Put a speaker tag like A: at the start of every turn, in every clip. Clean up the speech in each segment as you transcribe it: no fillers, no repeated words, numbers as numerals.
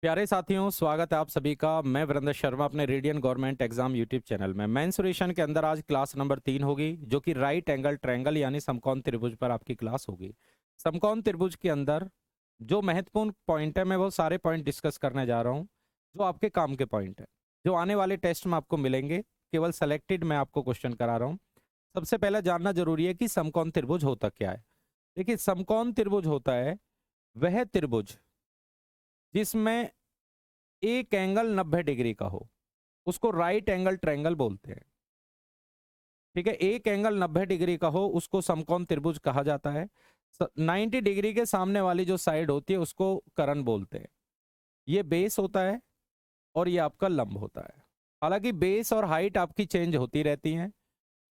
A: प्यारे साथियों, स्वागत है आप सभी का। मैं वीरेंद्र शर्मा अपने radian government exam YouTube channel में। मेंसुरेशन के अंदर आज क्लास नंबर 3 होगी, जो कि राइट एंगल ट्रायंगल यानी समकोण त्रिभुज पर आपकी क्लास होगी। समकोण त्रिभुज के अंदर जो महत्वपूर्ण पॉइंट है, मैं वो सारे पॉइंट डिस्कस करने जा रहा हूँ, जो आपके काम के पॉइंट है, जो आने वाले टेस्ट में आपको मिलेंगे। केवल सेलेक्टेड मैं आपको क्वेश्चन करा रहा हूँ। सबसे पहले जानना जरूरी है कि समकोण त्रिभुज होता क्या है। देखिए, समकोण त्रिभुज होता है वह त्रिभुज जिसमें एक एंगल 90 डिग्री का हो, उसको राइट एंगल ट्रायंगल बोलते हैं। ठीक है, एक एंगल 90 डिग्री का हो उसको समकोण त्रिभुज कहा जाता है। 90 डिग्री के सामने वाली जो साइड होती है उसको कर्ण बोलते हैं। ये बेस होता है और ये आपका लंब होता है। हालांकि बेस और हाइट आपकी चेंज होती रहती हैं,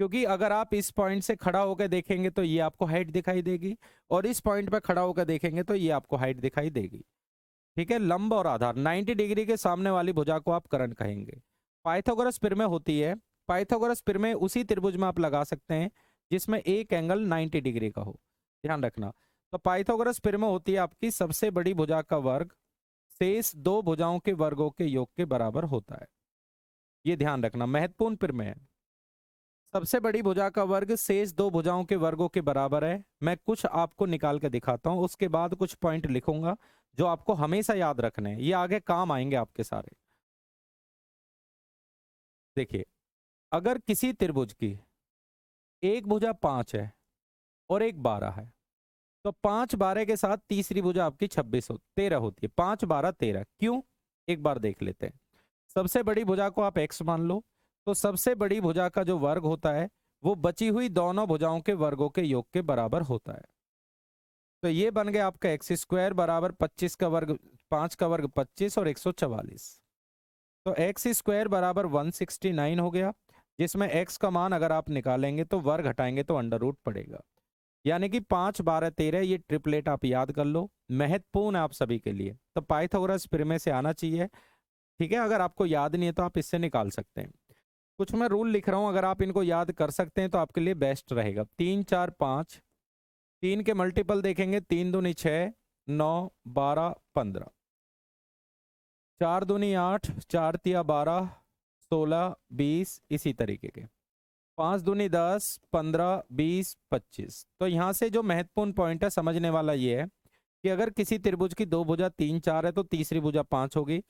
A: क्योंकि अगर आप इस पॉइंट से खड़ा होकर देखेंगे तो ये आपको हाइट दिखाई देगी, और इस पॉइंट पर खड़ा होकर देखेंगे तो ये आपको हाइट दिखाई देगी। ठीक है, लंब और आधार 90 डिग्री के सामने वाली भुजा को आप कर्ण कहेंगे। पाइथागोरस प्रमेय होती है। पाइथागोरस प्रमेय उसी त्रिभुज में आप लगा सकते हैं जिसमें एक एंगल 90 डिग्री का हो, ध्यान रखना। तो पाइथागोरस प्रमेय होती है आपकी सबसे बड़ी भुजा का वर्ग शेष दो भुजाओं के वर्गों के योग के बराबर होता है। ये ध्यान रखना, महत्वपूर्ण प्रमेय है। सबसे बड़ी भुजा का वर्ग शेष दो भुजाओं के वर्गों के बराबर है। मैं कुछ आपको निकाल के दिखाता हूं, उसके बाद कुछ पॉइंट लिखूंगा जो आपको हमेशा याद रखने हैं, ये आगे काम आएंगे आपके सारे। देखिए, अगर किसी त्रिभुज की एक भुजा 5 है और एक 12 है, तो 5 12 के साथ तीसरी भुजा आपकी 13 होती है। 5 12 13 क्यों, एक बार देख लेते हैं। सबसे बड़ी भुजा को आप x मान लो, तो सबसे बड़ी भुजा का जो वर्ग होता है वो बची हुई दोनों भुजाओं के वर्गों के योग के बराबर होता है। तो ये बन गया आपका एक्स स्क्वायर बराबर 25 का वर्ग, 5 का वर्ग 25 और 144। तो एक्स स्क्वायर बराबर 169 हो गया, जिसमें एक्स का मान अगर आप निकालेंगे तो वर्ग हटाएंगे तो अंडर रूट पड़ेगा। यानी कि 5 12 13, ये ट्रिपलेट आप याद कर लो, महत्वपूर्ण है आप सभी के लिए। तो पाइथागोरस प्रमेय से आना चाहिए। ठीक है, अगर आपको याद नहीं है तो आप इससे निकाल सकते हैं। कुछ मैं रूल लिख रहा हूं, अगर आप इनको याद कर सकते हैं तो आपके लिए बेस्ट रहेगा। 3 4 5, 3 के मल्टीपल देखेंगे, 3 दूनी 6, 9 12 15, 4 दूनी 8, 4 तिया 12, 16 20, इसी तरीके के 5 दूनी 10, 15 20 25। तो यहां से जो महत्वपूर्ण पॉइंट है समझने वाला ये है कि अगर किसी त्रिभुज की दो भुजा 3 4 है तो तीसरी भुजा 5 होगी।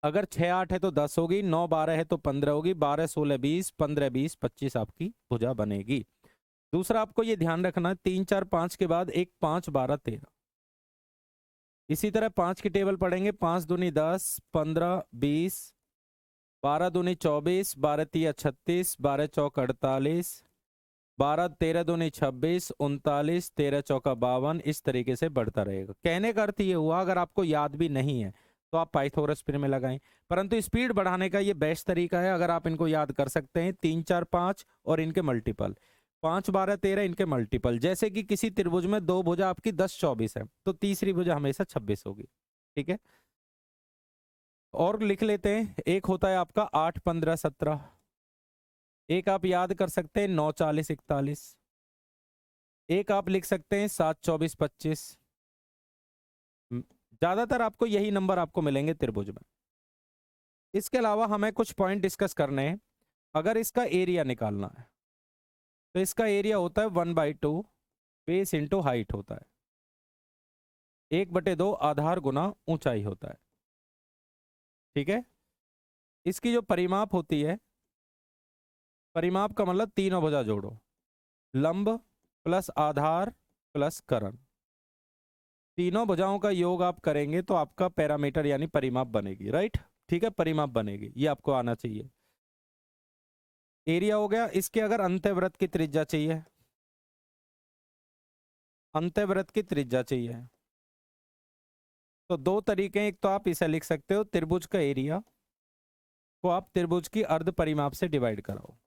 A: अगर 6 8 है तो 10 होगी, 9 12 है तो 15 होगी, 12 16 20, 15 20 25 आपकी भुजा बनेगी। दूसरा आपको ये ध्यान रखना है, 3 4 5 के बाद एक 5 12 13। इसी तरह 5 की टेबल पढ़ेंगे, 5 दूनी 10, 15 20, 12 दूनी 24, 12 तिया 36, 12 चौक 48, 12 13 दूनी 26, 39 13 चौका 52, इस तरीके से बढ़ता रहेगा। कहने का अर्थ ये हुआ, अगर आपको याद भी नहीं है तो आप पाइथागोरस प्रमेय लगाएं, परंतु स्पीड बढ़ाने का ये बेस्ट तरीका है। अगर आप इनको याद कर सकते हैं, 3 4 5 और इनके मल्टीपल 5 12 13, इनके मल्टीपल। जैसे कि किसी त्रिभुज में दो भुजा आपकी 10 24 है, तो तीसरी भुजा हमेशा 26 होगी। ठीक है, और लिख लेते हैं। एक होता है आपका 8 15 17, एक आप याद कर सकते हैं 9 40 41, एक आप लिख सकते हैं 7 24 25। ज्यादातर आपको यही नंबर आपको मिलेंगे त्रिभुज में। इसके अलावा हमें कुछ पॉइंट डिस्कस करने हैं। अगर इसका एरिया निकालना है तो इसका एरिया होता है 1/2 बेस इंटू हाइट होता है, 1/2 आधार गुना ऊंचाई होता है। ठीक है, इसकी जो परिमाप होती है, परिमाप का मतलब तीनों भुजा जोड़ो, लंब प्लस आधार प्लस कर्ण, तीनों भुजाओं का योग आप करेंगे तो आपका पैरामीटर यानी परिमाप बनेगी। राइट, ठीक है, परिमाप बनेगी, ये आपको आना चाहिए। एरिया हो गया। इसके अगर अंत्यवृत्त की त्रिज्या चाहिए, अंत्यवृत्त की त्रिज्या चाहिए, तो दो तरीके हैं। एक तो आप इसे लिख सकते हो, त्रिभुज का एरिया को आप त्रिभुज की अर्ध परिमाप से डिवाइड कराओ,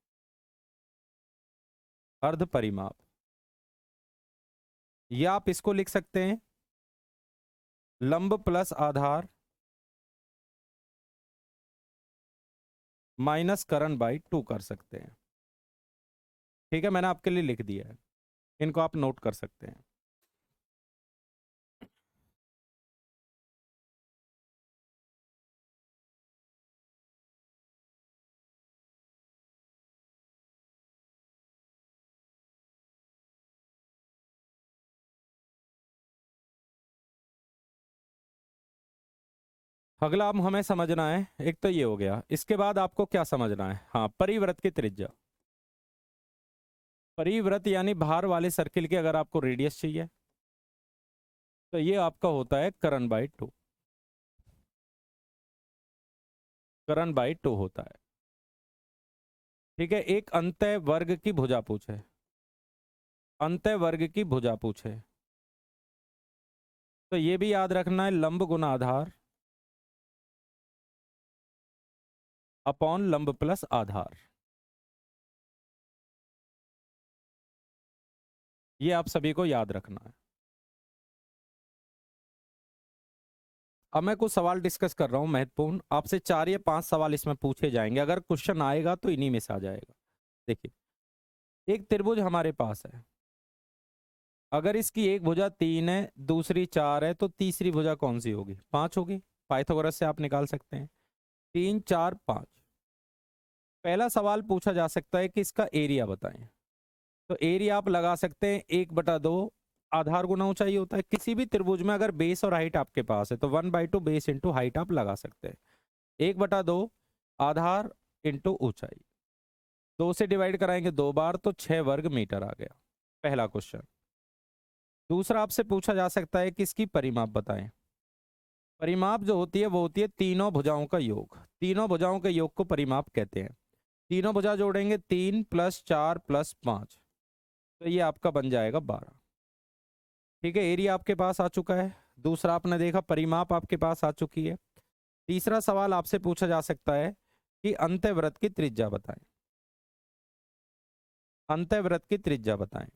A: अर्ध परिमाप। या आप इसको लिख सकते हैं, लंब प्लस आधार माइनस कर्ण बाई 2 कर सकते हैं। ठीक है, मैंने आपके लिए लिख दिया है, इनको आप नोट कर सकते हैं। अगला अब हमें समझना है, एक तो ये हो गया, इसके बाद आपको क्या समझना है, हाँ, परिव्रत की त्रिज्या। परिव्रत यानी बाहर वाले सर्किल के अगर आपको रेडियस चाहिए तो ये आपका होता है करण बाई 2, करण बाई 2 होता है। ठीक है, एक अंतः वर्ग की भुजा पूछे, अंतः वर्ग की भुजा पूछे तो ये भी याद रखना है, लंब गुना आधार अपॉन लंब प्लस आधार। ये आप सभी को याद रखना है। अब मैं कुछ सवाल डिस्कस कर रहा हूं महत्वपूर्ण, आपसे 4 या 5 सवाल इसमें पूछे जाएंगे, अगर क्वेश्चन आएगा तो इन्हीं में से आ जाएगा। देखिए, एक त्रिभुज हमारे पास है, अगर इसकी एक भुजा 3 है, दूसरी 4 है, तो तीसरी भुजा कौन सी होगी? 5 होगी। पाइथागोरस से आप निकाल सकते हैं, 3 4 5। पहला सवाल पूछा जा सकता है कि इसका एरिया बताएं, तो एरिया आप लगा सकते हैं 1/2 आधार गुना ऊंचाई होता है। किसी भी त्रिभुज में अगर बेस और हाइट आपके पास है तो 1/2 बेस इंटू हाइट आप लगा सकते हैं। 1/2 आधार इंटू ऊंचाई, 2 से डिवाइड कराएंगे 2 बार तो 6 वर्ग मीटर आ गया, पहला क्वेश्चन। दूसरा आपसे पूछा जा सकता है कि इसकी परिमाप बताएं। परिमाप जो होती है वो होती है तीनों भुजाओं का योग, तीनों भुजाओं के योग को परिमाप कहते हैं। तीनों भुजा जोड़ेंगे 3 + 4 + 5, तो ये आपका बन जाएगा 12। ठीक है, एरिया आपके पास आ चुका है, दूसरा आपने देखा परिमाप आपके पास आ चुकी है। तीसरा सवाल आपसे पूछा जा सकता है कि अंतःवृत्त की त्रिज्या बताएं, अंतःवृत्त की त्रिज्या बताएं।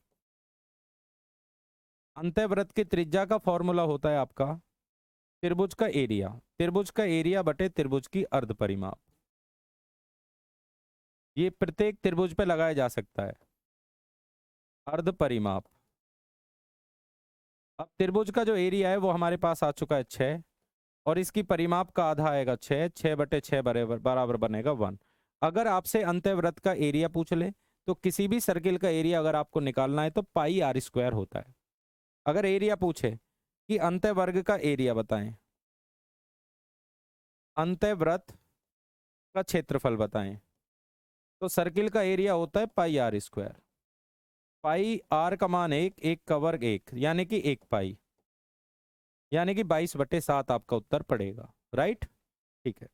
A: अंतःवृत्त की त्रिज्या का फॉर्मूला होता है आपका त्रिभुज का एरिया, त्रिभुज का एरिया बटे त्रिभुज की अर्ध परिमाप। ये प्रत्येक त्रिभुज पे लगाया जा सकता है, अर्ध परिमाप। अब त्रिभुज का जो एरिया है वो हमारे पास आ चुका है 6, और इसकी परिमाप का आधा आएगा 6, 6/6 बराबर बनेगा 1। अगर आपसे अंतःवृत्त का एरिया पूछ ले तो किसी भी सर्किल का एरिया अगर आपको निकालना है तो πr² होता है। अगर एरिया पूछे कि अंतःवर्ग का एरिया बताएं, अंतःवृत्त का क्षेत्रफल बताएं, तो सर्किल का एरिया होता है πr²। पाई आर का मान 1, 1 का वर्ग 1, यानी कि 1 पाई, यानी कि 22/7 आपका उत्तर पड़ेगा। राइट, ठीक है।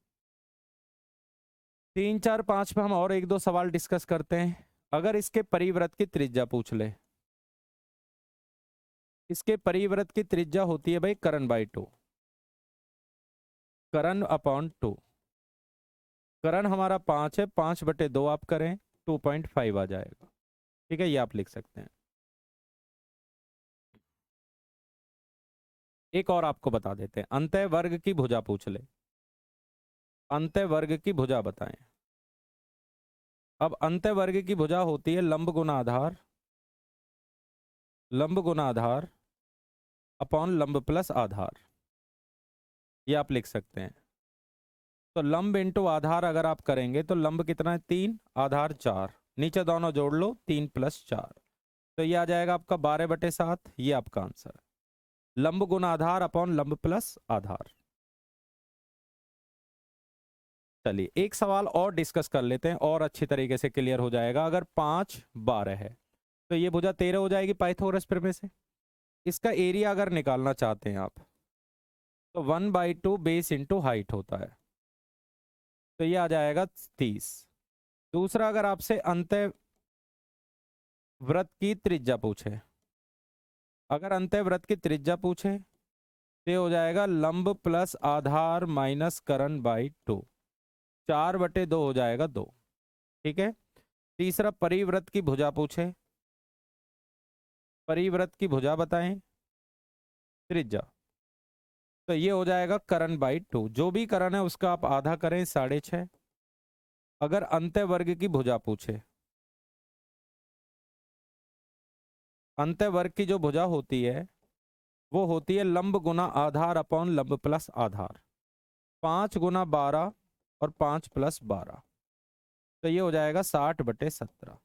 A: 3 4 5 पे हम और 1 2 सवाल डिस्कस करते हैं। अगर इसके परिव्रत की त्रिज्या पूछ ले, इसके परिव्रत की त्रिज्या होती है भाई करण बाई 2, करण अपॉन 2। करण हमारा 5 है, 5/2 आप करें 2.5 आ जाएगा। ठीक है, ये आप लिख सकते हैं। एक और आपको बता देते हैं, अंतःवर्ग की भुजा पूछ ले, अंतःवर्ग की भुजा बताएं। अब अंतःवर्ग की भुजा होती है लंब गुना आधार, लंब गुना आधार अपॉन लंब प्लस आधार, ये आप लिख सकते हैं। तो लंब इंटू आधार अगर आप करेंगे तो लंब कितना है 3, आधार 4, नीचे दोनों जोड़ लो 3 + 4, तो ये आ जाएगा आपका 12/7। ये आपका आंसर, लंब गुना आधार अपॉन लंब प्लस आधार। चलिए एक सवाल और डिस्कस कर लेते हैं और अच्छी तरीके से क्लियर हो जाएगा। अगर 5 12 है तो ये भुजा 13 हो जाएगी पाइथागोरस प्रमेय से। इसका एरिया अगर निकालना चाहते हैं आप तो 1/2 बेस इंटू हाइट होता है, तो ये आ जाएगा 30। दूसरा, अगर आपसे अंतःवृत्त की त्रिज्या पूछे, अगर अंतःवृत्त की त्रिज्या पूछे तो ये हो जाएगा लंब प्लस आधार माइनस करण बाई 2, 4/2 हो जाएगा 2। ठीक है। तीसरा, परिवृत्त की भुजा पूछे, परिवृत्त की भुजा बताएं त्रिज्या, तो ये हो जाएगा करण बाई 2। जो भी करण है उसका आप आधा करें 6.5। अगर अंतःवर्ग की भुजा पूछे, अंतःवर्ग की जो भुजा होती है वो होती है लंब गुना आधार अपॉन लंब प्लस आधार, 5 × 12 और 5 + 12, तो ये हो जाएगा 60/17।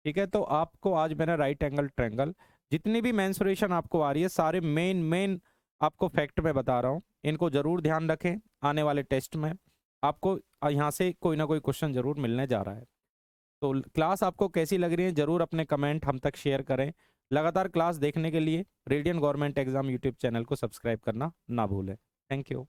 A: ठीक है, तो आपको आज मैंने राइट एंगल ट्रायंगल जितनी भी मेंसुरेशन आपको आ रही है सारे मेन आपको फैक्ट में बता रहा हूं, इनको जरूर ध्यान रखें। आने वाले टेस्ट में आपको यहाँ से कोई ना कोई क्वेश्चन जरूर मिलने जा रहा है। तो क्लास आपको कैसी लग रही है जरूर अपने कमेंट हम तक शेयर करें। लगातार क्लास देखने के लिए radian government exam YouTube channel को सब्सक्राइब करना ना भूलें। Thank you.